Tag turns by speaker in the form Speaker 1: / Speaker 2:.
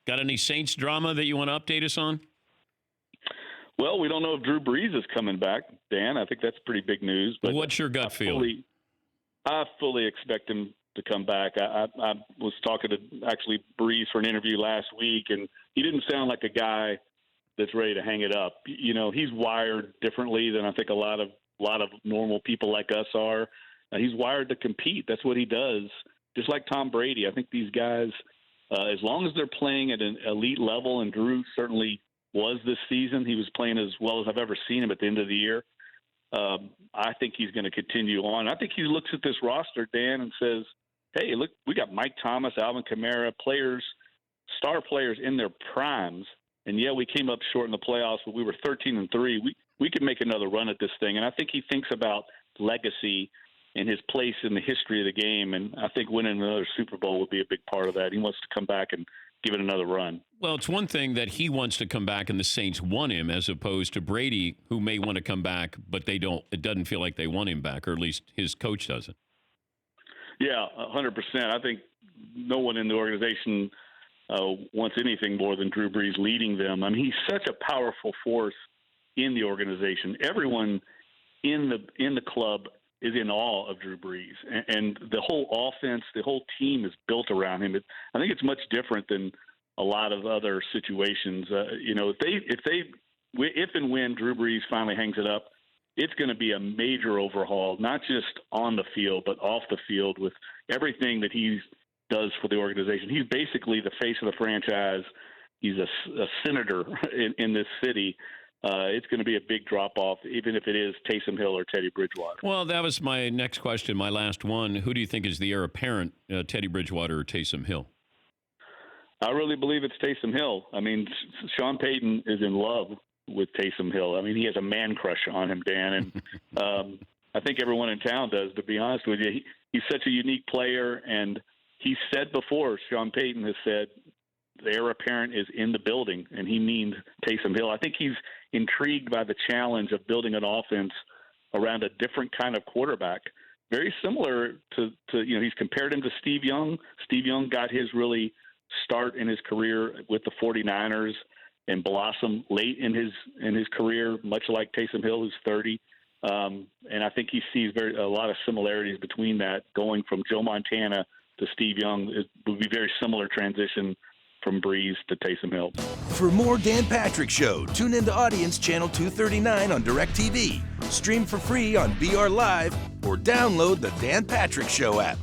Speaker 1: Got any Saints drama that you want to update us on?
Speaker 2: Well, we don't know if Drew Brees is coming back, Dan. I think that's pretty big news. But
Speaker 1: What's your gut feeling?
Speaker 2: I fully expect him to come back. I was talking to actually Brees for an interview last week, and he didn't sound like a guy that's ready to hang it up. You know, he's wired differently than I think a lot of normal people like us are. He's wired to compete. That's what he does. Just like Tom Brady. I think these guys, as long as they're playing at an elite level, and Drew certainly was this season, he was playing as well as I've ever seen him at the end of the year. I think he's going to continue on. I think he looks at this roster, Dan, and says, hey, look, we got Mike Thomas, Alvin Kamara, star players in their primes, and yeah, we came up short in the playoffs, but we were 13-3. We could make another run at this thing, and I think he thinks about legacy and his place in the history of the game, and I think winning another Super Bowl would be a big part of that. He wants to come back and give it another run.
Speaker 1: Well, it's one thing that he wants to come back and the Saints want him, as opposed to Brady, who may want to come back, but they don't. It doesn't feel like they want him back, or at least his coach doesn't.
Speaker 2: Yeah, 100%. I think no one in the organization wants anything more than Drew Brees leading them. I mean, he's such a powerful force in the organization. Everyone in the club is in awe of Drew Brees, and the whole offense, the whole team is built around him. I think it's much different than a lot of other situations. If and when Drew Brees finally hangs it up, it's going to be a major overhaul, not just on the field, but off the field, with everything that he does for the organization. He's basically the face of the franchise. He's a senator in this city. It's going to be a big drop-off, even if it is Taysom Hill or Teddy Bridgewater.
Speaker 1: Well, that was my next question, my last one. Who do you think is the heir apparent, Teddy Bridgewater or Taysom Hill?
Speaker 2: I really believe it's Taysom Hill. I mean, Sean Payton is in love with Taysom Hill. I mean, he has a man crush on him, Dan, and I think everyone in town does, to be honest with you. He's such a unique player, and he said before, Sean Payton has said, the heir apparent is in the building, and he means Taysom Hill. I think he's intrigued by the challenge of building an offense around a different kind of quarterback, very similar to he's compared him to Steve Young. Steve Young got his really start in his career with the 49ers and blossom late in his career, much like Taysom Hill, who's 30. And I think he sees a lot of similarities between that, going from Joe Montana to Steve Young. It would be very similar transition from Brees to Taysom Hill.
Speaker 3: For more Dan Patrick Show, tune into Audience Channel 239 on DirecTV. Stream for free on BR Live or download the Dan Patrick Show app.